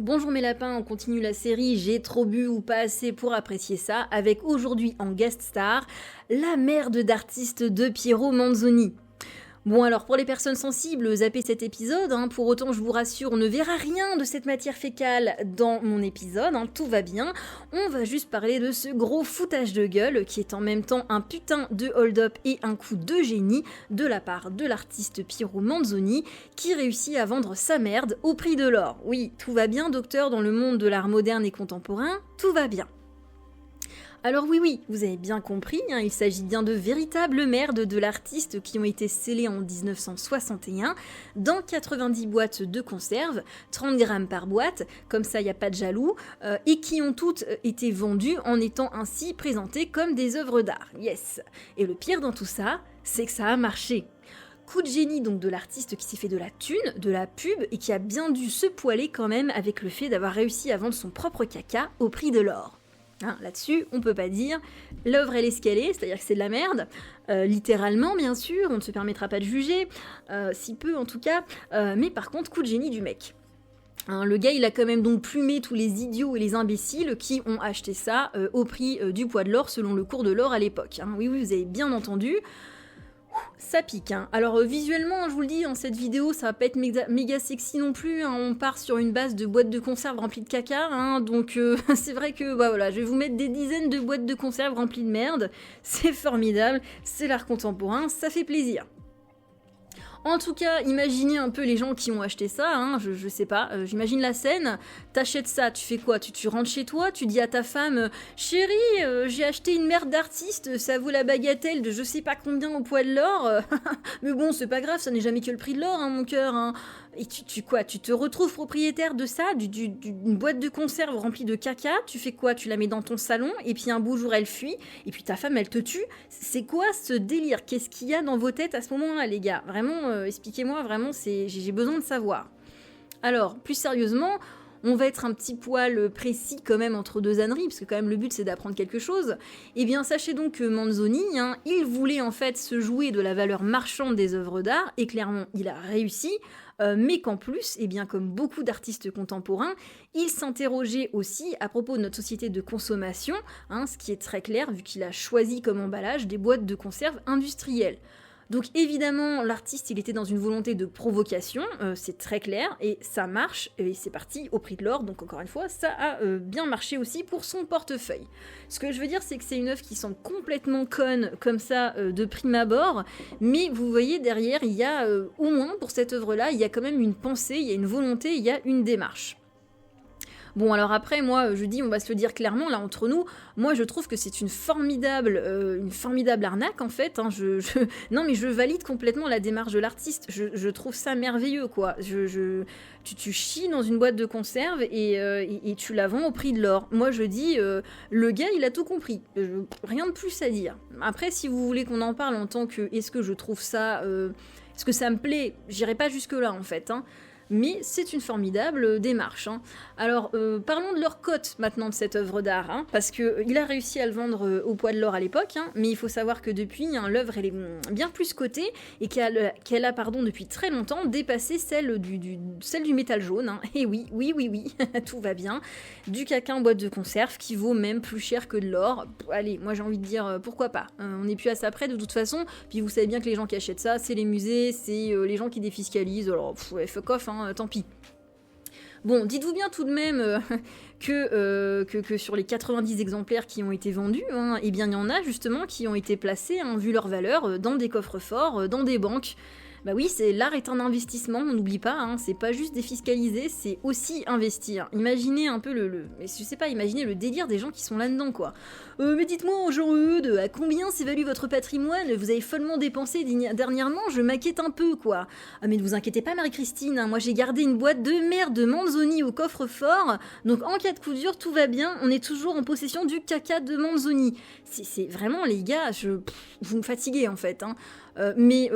Bonjour mes lapins, on continue la série J'ai trop bu ou pas assez pour apprécier ça, avec aujourd'hui en guest star, la merde d'artiste de Piero Manzoni. Bon alors pour les personnes sensibles, zappez cet épisode, pour autant je vous rassure, on ne verra rien de cette matière fécale dans mon épisode, tout va bien, on va juste parler de ce gros foutage de gueule qui est en même temps un putain de hold-up et un coup de génie de la part de l'artiste Piero Manzoni qui réussit à vendre sa merde au prix de l'or. Oui, tout va bien docteur dans le monde de l'art moderne et contemporain, tout va bien. Alors oui, vous avez bien compris, il s'agit bien de véritables merdes de l'artiste qui ont été scellées en 1961 dans 90 boîtes de conserve, 30 grammes par boîte, comme ça il n'y a pas de jaloux, et qui ont toutes été vendues en étant ainsi présentées comme des œuvres d'art. Yes. Et le pire dans tout ça, c'est que ça a marché. Coup de génie donc de l'artiste qui s'est fait de la thune, de la pub, et qui a bien dû se poiler quand même avec le fait d'avoir réussi à vendre son propre caca au prix de l'or. Là-dessus, on peut pas dire. L'œuvre, elle est ce qu'elle est, c'est-à-dire que c'est de la merde. Littéralement, bien sûr, on ne se permettra pas de juger, si peu en tout cas. Mais par contre, coup de génie du mec. Le gars, il a quand même donc plumé tous les idiots et les imbéciles qui ont acheté ça au prix du poids de l'or selon le cours de l'or à l'époque. Oui, vous avez bien entendu. Ça pique. Alors visuellement, je vous le dis, dans cette vidéo, ça va pas être méga sexy non plus. On part sur une base de boîtes de conserve remplies de caca. Donc c'est vrai que voilà, je vais vous mettre des dizaines de boîtes de conserve remplies de merde. C'est formidable, c'est l'art contemporain, ça fait plaisir. En tout cas, imaginez un peu les gens qui ont acheté ça, je sais pas, j'imagine la scène, t'achètes ça, tu fais quoi, tu rentres chez toi, tu dis à ta femme « Chérie, j'ai acheté une merde d'artiste, ça vaut la bagatelle de je sais pas combien au poids de l'or, mais bon, c'est pas grave, ça n'est jamais que le prix de l'or, mon cœur, Et tu te retrouves propriétaire de ça, d'une boîte de conserve remplie de caca, tu fais quoi? Tu la mets dans ton salon, et puis un beau jour elle fuit, et puis ta femme elle te tue. C'est quoi ce délire? Qu'est-ce qu'il y a dans vos têtes à ce moment-là, les gars? Vraiment, expliquez-moi, vraiment, j'ai besoin de savoir. Alors, plus sérieusement, on va être un petit poil précis quand même entre deux âneries, parce que quand même le but c'est d'apprendre quelque chose. Eh bien sachez donc que Manzoni, il voulait en fait se jouer de la valeur marchande des œuvres d'art, et clairement il a réussi, mais qu'en plus, eh bien comme beaucoup d'artistes contemporains, il s'interrogeait aussi à propos de notre société de consommation, ce qui est très clair vu qu'il a choisi comme emballage des boîtes de conserve industrielles. Donc évidemment, l'artiste, il était dans une volonté de provocation, c'est très clair, et ça marche, et c'est parti au prix de l'or, donc encore une fois, ça a bien marché aussi pour son portefeuille. Ce que je veux dire, c'est que c'est une œuvre qui semble complètement conne, comme ça, de prime abord, mais vous voyez, derrière, il y a, au moins pour cette œuvre-là, il y a quand même une pensée, il y a une volonté, il y a une démarche. Bon, alors après, moi, je dis, on va se le dire clairement, là, entre nous, moi, je trouve que c'est une formidable arnaque, en fait. Non, mais je valide complètement la démarche de l'artiste. Je trouve ça merveilleux, quoi. Tu chies dans une boîte de conserve et tu la vends au prix de l'or. Moi, je dis, le gars, il a tout compris. Rien de plus à dire. Après, si vous voulez qu'on en parle en tant que, est-ce que je trouve ça... est-ce que ça me plaît? J'irai pas jusque-là, en fait, mais c'est une formidable démarche. Alors, parlons de leur cote maintenant de cette œuvre d'art, parce qu'il a réussi à le vendre au poids de l'or à l'époque, mais il faut savoir que depuis, l'œuvre elle est bien plus cotée et qu'elle a depuis très longtemps dépassé celle du métal jaune. Et oui, tout va bien. Du caca en boîte de conserve qui vaut même plus cher que de l'or. Allez, moi j'ai envie de dire pourquoi pas. On n'est plus à ça près de toute façon. Puis vous savez bien que les gens qui achètent ça, c'est les musées, c'est les gens qui défiscalisent. Alors, fuck off, tant pis. Bon, dites-vous bien tout de même que sur les 90 exemplaires qui ont été vendus, eh bien il y en a justement qui ont été placés, vu leur valeur, dans des coffres-forts, dans des banques. Bah oui, l'art est un investissement, on n'oublie pas, c'est pas juste défiscaliser, c'est aussi investir. Imaginez un peu imaginez le délire des gens qui sont là-dedans, quoi. Mais dites-moi, genre à combien s'évalue votre patrimoine? Vous avez follement dépensé dernièrement, je m'inquiète un peu, quoi. Ah mais ne vous inquiétez pas, Marie-Christine, moi j'ai gardé une boîte de merde de Manzoni au coffre-fort, donc en cas de coup dur, tout va bien, on est toujours en possession du caca de Manzoni. C'est vraiment, les gars, vous me fatiguez, en fait, mais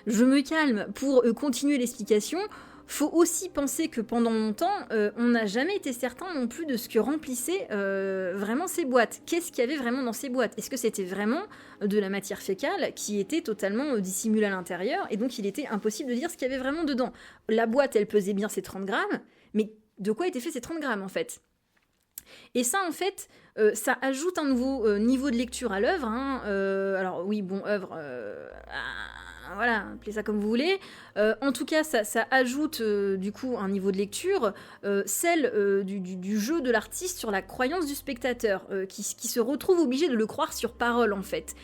je me calme. Pour continuer l'explication, faut aussi penser que pendant longtemps, on n'a jamais été certain non plus de ce que remplissaient vraiment ces boîtes. Qu'est-ce qu'il y avait vraiment dans ces boîtes? Est-ce que c'était vraiment de la matière fécale qui était totalement dissimulée à l'intérieur, et donc il était impossible de dire ce qu'il y avait vraiment dedans? La boîte, elle pesait bien ses 30 grammes, mais de quoi étaient faits ces 30 grammes en fait. Et ça, en fait, ça ajoute un nouveau niveau de lecture à l'œuvre. Hein. Alors oui, bon, œuvre, voilà, appelez ça comme vous voulez. En tout cas, ça ajoute du coup un niveau de lecture, celle du jeu de l'artiste sur la croyance du spectateur, qui se retrouve obligé de le croire sur parole, en fait.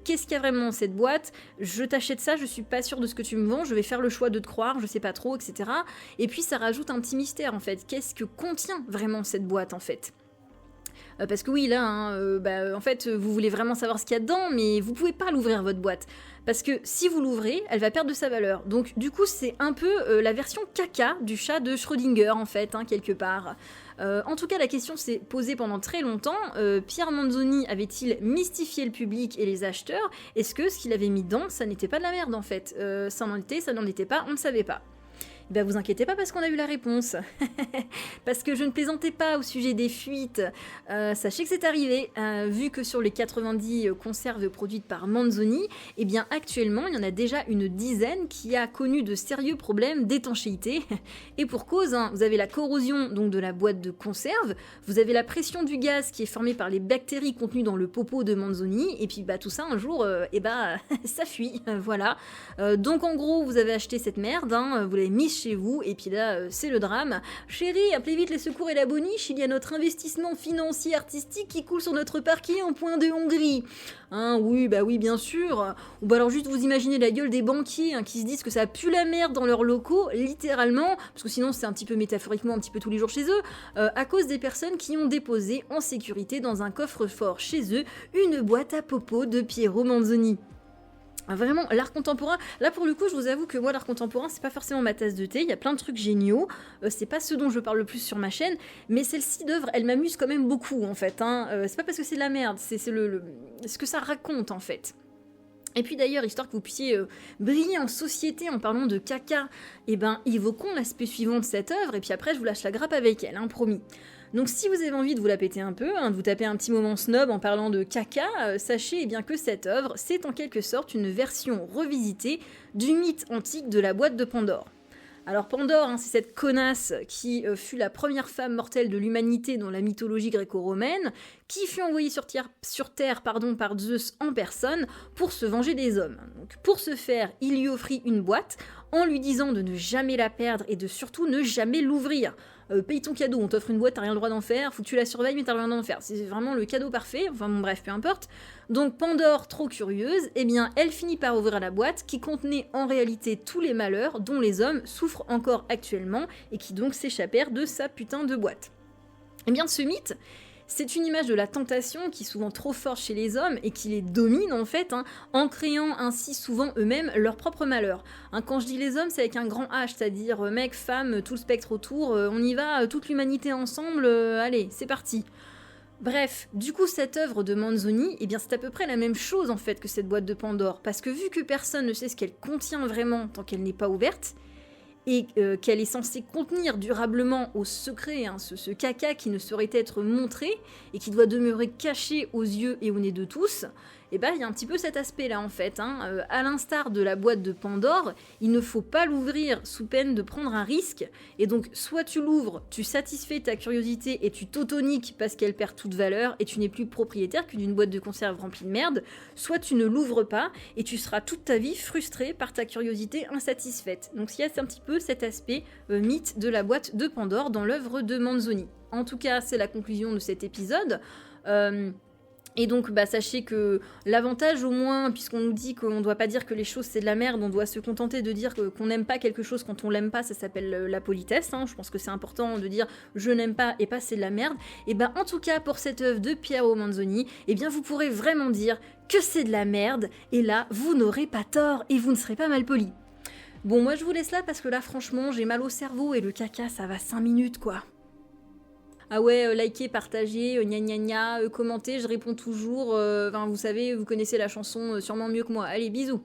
Qu'est-ce qu'il y a vraiment dans cette boîte ? Je t'achète ça, je suis pas sûre de ce que tu me vends, je vais faire le choix de te croire, je sais pas trop, etc. Et puis ça rajoute un petit mystère, en fait. Qu'est-ce que contient vraiment cette boîte, en fait ? Parce que oui, là, en fait, vous voulez vraiment savoir ce qu'il y a dedans, mais vous pouvez pas l'ouvrir, votre boîte. Parce que si vous l'ouvrez, elle va perdre de sa valeur. Donc, du coup, c'est un peu la version caca du chat de Schrödinger, en fait, hein, quelque part. En tout cas, la question s'est posée pendant très longtemps. Pierre Manzoni avait-il mystifié le public et les acheteurs ? Est-ce que ce qu'il avait mis dedans, ça n'était pas de la merde, en fait ? Ça n'en était, ça n'en était pas, on ne savait pas. Ben vous inquiétez pas parce qu'on a eu la réponse. Parce que je ne plaisantais pas au sujet des fuites. Sachez que c'est arrivé. Vu que sur les 90 conserves produites par Manzoni, eh bien actuellement il y en a déjà une dizaine qui a connu de sérieux problèmes d'étanchéité. Et pour cause, hein, vous avez la corrosion donc de la boîte de conserve, vous avez la pression du gaz qui est formée par les bactéries contenues dans le popo de Manzoni, et puis bah tout ça un jour, ça fuit. Voilà. Donc en gros, vous avez acheté cette merde, hein, vous l'avez mise chez vous, et puis là, c'est le drame. Chérie, appelez vite les secours et la boniche, il y a notre investissement financier artistique qui coule sur notre parquet en point de Hongrie. Hein, oui, bah oui, bien sûr. Ou bah alors juste vous imaginez la gueule des banquiers qui se disent que ça pue la merde dans leurs locaux, littéralement, parce que sinon c'est un petit peu métaphoriquement, un petit peu tous les jours chez eux, à cause des personnes qui ont déposé en sécurité dans un coffre-fort chez eux une boîte à popo de Piero Manzoni. Vraiment, l'art contemporain, là pour le coup, je vous avoue que moi, l'art contemporain, c'est pas forcément ma tasse de thé, il y a plein de trucs géniaux, c'est pas ce dont je parle le plus sur ma chaîne, mais celle-ci d'œuvre, elle m'amuse quand même beaucoup, en fait, hein. C'est pas parce que c'est de la merde, c'est ce que ça raconte, en fait. Et puis d'ailleurs, histoire que vous puissiez briller en société en parlant de caca, évoquons l'aspect suivant de cette œuvre, et puis après, je vous lâche la grappe avec elle, hein, promis. Donc si vous avez envie de vous la péter un peu, de vous taper un petit moment snob en parlant de caca, sachez bien que cette œuvre, c'est en quelque sorte une version revisitée du mythe antique de la boîte de Pandore. Alors Pandore, c'est cette connasse qui fut la première femme mortelle de l'humanité dans la mythologie gréco-romaine, qui fut envoyée sur terre par Zeus en personne pour se venger des hommes. Donc, pour ce faire, il lui offrit une boîte en lui disant de ne jamais la perdre et de surtout ne jamais l'ouvrir. Paye ton cadeau, on t'offre une boîte, t'as rien le droit d'en faire, faut que tu la surveilles mais t'as rien d'en faire. C'est vraiment le cadeau parfait, enfin bon bref, peu importe. Donc Pandore, trop curieuse, elle finit par ouvrir la boîte qui contenait en réalité tous les malheurs dont les hommes souffrent encore actuellement et qui donc s'échappèrent de sa putain de boîte. Ce mythe, c'est une image de la tentation qui est souvent trop forte chez les hommes et qui les domine en fait, en créant ainsi souvent eux-mêmes leur propre malheur. Quand je dis les hommes, c'est avec un grand H, c'est-à-dire mec, femme, tout le spectre autour, on y va, toute l'humanité ensemble, allez, c'est parti. Bref, du coup cette œuvre de Manzoni, c'est à peu près la même chose en fait que cette boîte de Pandore, parce que vu que personne ne sait ce qu'elle contient vraiment tant qu'elle n'est pas ouverte, et qu'elle est censée contenir durablement au secret, ce caca qui ne saurait être montré et qui doit demeurer caché aux yeux et au nez de tous, il y a un petit peu cet aspect-là en fait. À l'instar de la boîte de Pandore, il ne faut pas l'ouvrir sous peine de prendre un risque, et donc soit tu l'ouvres, tu satisfais ta curiosité et tu t'autoniques parce qu'elle perd toute valeur et tu n'es plus propriétaire que d'une boîte de conserve remplie de merde, soit tu ne l'ouvres pas et tu seras toute ta vie frustré par ta curiosité insatisfaite. Donc il y a un petit peu cet aspect mythe de la boîte de Pandore dans l'œuvre de Manzoni. En tout cas, c'est la conclusion de cet épisode. Et donc, sachez que l'avantage au moins, puisqu'on nous dit qu'on ne doit pas dire que les choses c'est de la merde, on doit se contenter de dire qu'on n'aime pas quelque chose quand on l'aime pas, ça s'appelle la politesse. Je pense que c'est important de dire je n'aime pas et pas c'est de la merde. Et en tout cas, pour cette œuvre de Piero Manzoni, vous pourrez vraiment dire que c'est de la merde, et là, vous n'aurez pas tort et vous ne serez pas mal poli. Bon, moi je vous laisse là parce que là, franchement, j'ai mal au cerveau et le caca, ça va 5 minutes quoi. Ah ouais, likez, partagez, gna gna gna, commentez, je réponds toujours. Vous savez, vous connaissez la chanson sûrement mieux que moi. Allez, bisous.